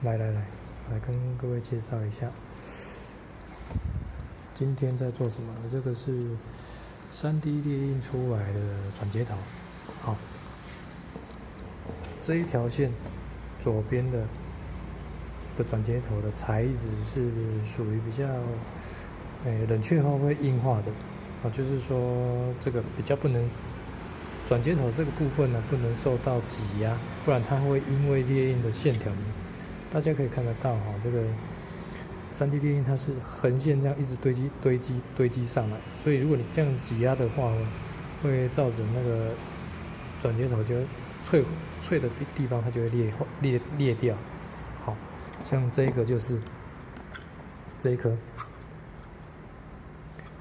来跟各位介绍一下，今天在做什么呢？这个是 3D 列印出来的转接头。好，这一条线左边的转接头的材质是属于比较冷却后会硬化的就是说这个比较不能转接头这个部分呢不能受到挤压，不然它会因为列印的线条，大家可以看得到这个 3D 列印它是横线这样一直堆积上来，所以如果你这样挤压的话会造成那个转接头就脆的地方它就会裂掉。好，像这个就是这一颗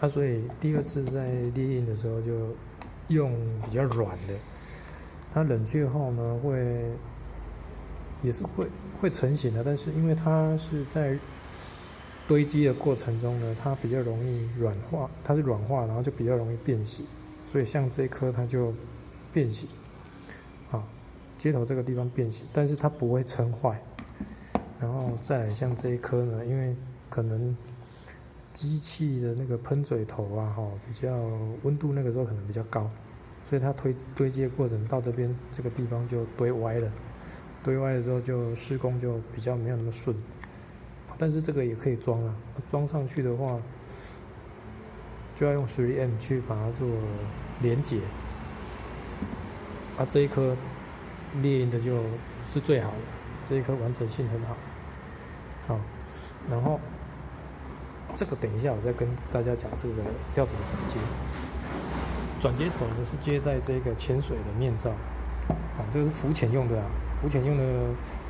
所以第二次在列印的时候就用比较软的，它冷却后呢也是会成型的，但是因为它是在堆积的过程中呢，它比较容易软化，它是软化，然后就比较容易变形，所以像这一颗它就变形，接头这个地方变形，但是它不会撑坏。然后再来像这一颗呢，因为可能机器的那个喷嘴头比较温度那个时候可能比较高，所以它堆积的过程到这边这个地方就堆歪了，堆歪了之后就施工就比较没有那么顺。但是这个也可以装装上去的话就要用 3M 去把它做连结这一颗列印的就是最好的，这一颗完整性很好。然后这个等一下我再跟大家讲这个要怎么转接。转接头呢是接在这个潜水的面罩这个是浮潜用的浮潜用的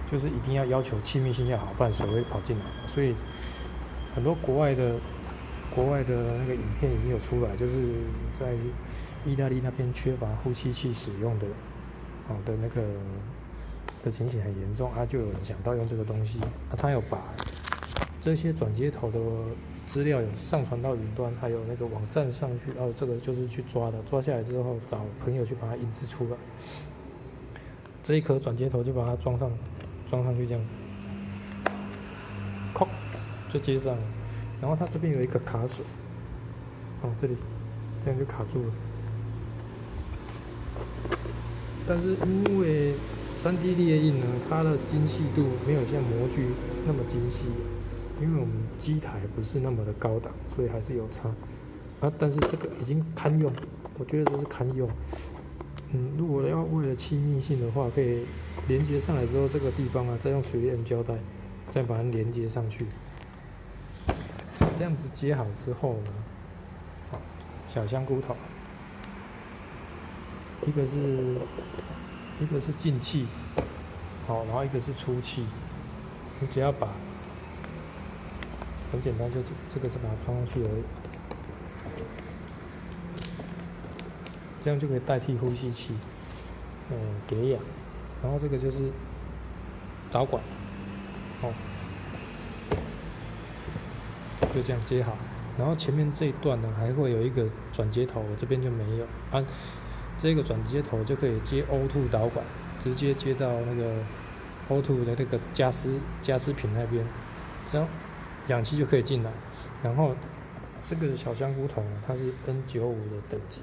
就是一定要求气密性要好，不然水会跑进来。所以很多国外的那个影片已经有出来，就是在意大利那边缺乏呼吸器使用的那个的情形很严重就有人想到用这个东西他有把这些转接头的资料有上传到云端，还有那个网站上去这个就是去抓的，抓下来之后找朋友去把它印制出来。这一颗转接头就把它装上去，这样扣就接上了。然后它这边有一个卡榫这里这样就卡住了。但是因为 3D 列印呢，它的精细度没有像模具那么精细，因为我们机台不是那么的高档，所以还是有差但是这个已经堪用，我觉得这是堪用。如果要为了气密性的话，可以连接上来之后，这个地方再用3M胶带再把它连接上去。这样子接好之后呢，小香菇头，一个是进气，然后一个是出气。你只要把很简单，就这个是把它装上去而已，这样就可以代替呼吸器给氧。然后这个就是导管就这样接好。然后前面这一段呢还会有一个转接头，我这边就没有这个转接头就可以接 O2 导管，直接接到那个 O2 的那个加湿品那边，这样氧气就可以进来。然后这个小香菇头呢，它是 N95 的等级，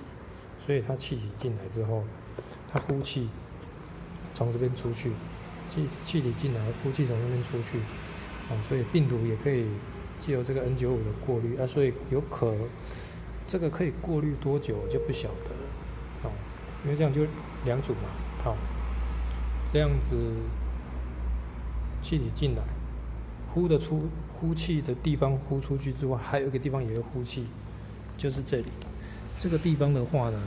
所以它气体进来之后，它呼气从这边出去，气体进来，呼气从这边出去所以病毒也可以藉由这个 N95 的过滤所以这个可以过滤多久我就不晓得了因为这样就2组嘛这样子气体进来，呼气的地方呼出去之外，还有一个地方也会呼气，就是这里。这个地方的话呢，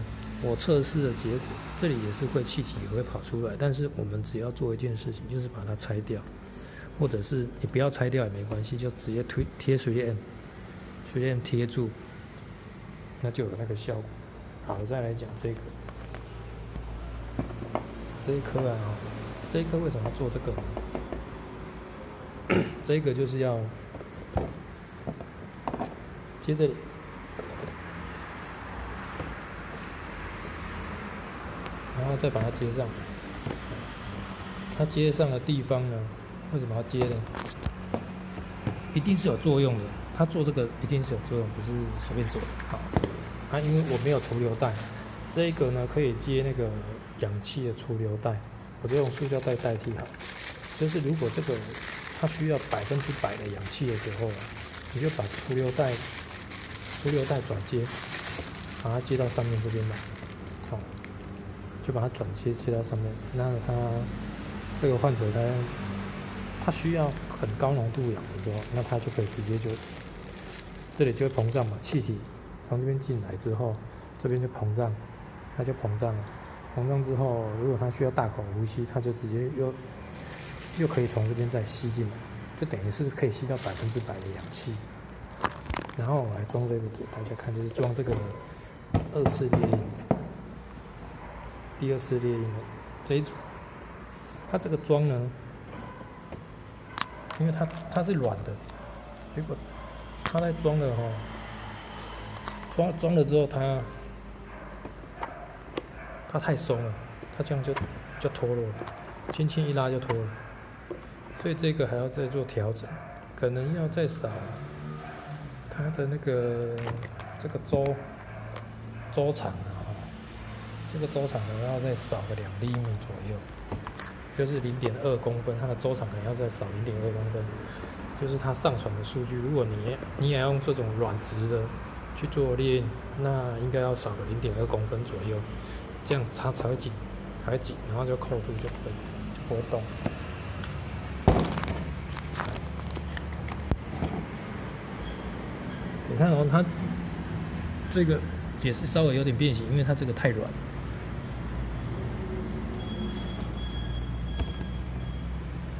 我测试的结果，这里也是气体也会跑出来，但是我们只要做一件事情，就是把它拆掉，或者是你不要拆掉也没关系，就直接贴 3M 贴住，那就有那个效果。好，再来讲这一颗这一颗为什么要做这个呢？这个就是要接这里，然后再把它接上。它接上的地方呢，为什么要接呢？一定是有作用的，它做这个一定是有作用，不是随便做的。好，因为我没有除硫带，这个呢可以接那个氧气的除硫带，我就用塑胶袋代替好。就是如果这个它需要100%的氧气的时候，你就把除硫带转接，把它接到上面这边来，好，就把它转接到上面。那它这个患者他需要很高浓度氧的时候，那他就可以直接就这里就会膨胀嘛，气体从这边进来之后，这边就膨胀，它就膨胀了。膨胀之后，如果他需要大口呼吸，他就直接又可以从这边再吸进来，就等于是可以吸到100%的氧气。然后我来装这个给大家看，就是装这个2次裂印，第2次裂印的这一组。它这个装呢，因为它是软的，结果它在装的装了之后它太松了，它这样就脱落了，轻轻一拉就脱了，所以这个还要再做调整，可能要再少它的那个这个周长这个周长可能要再少个2厘米左右，就是0.2公分，它的周长可能要再少0.2公分，就是它上传的数据。如果你也要用这种软质的去做裂印，那应该要少个0.2公分左右，这样它才会紧，然后就扣住就不会动。你看它这个也是稍微有点变形，因为它这个太软。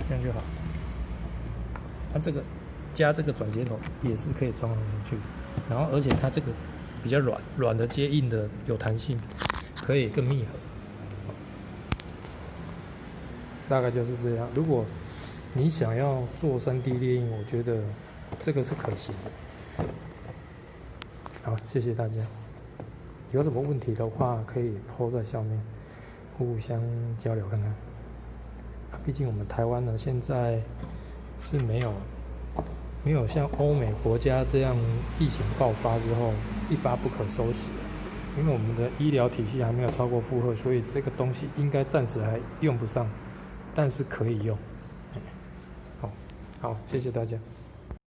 这样就好。它这个加这个转接头也是可以装进去，然后而且它这个比较软的接硬的有弹性，可以更密合。大概就是这样。如果你想要做3D 列印，我觉得这个是可行的。好，谢谢大家。有什么问题的话，可以 po 在下面，互相交流看看。毕竟我们台湾呢，现在是没有像欧美国家这样疫情爆发之后一发不可收拾，因为我们的医疗体系还没有超过负荷，所以这个东西应该暂时还用不上，但是可以用。好，谢谢大家。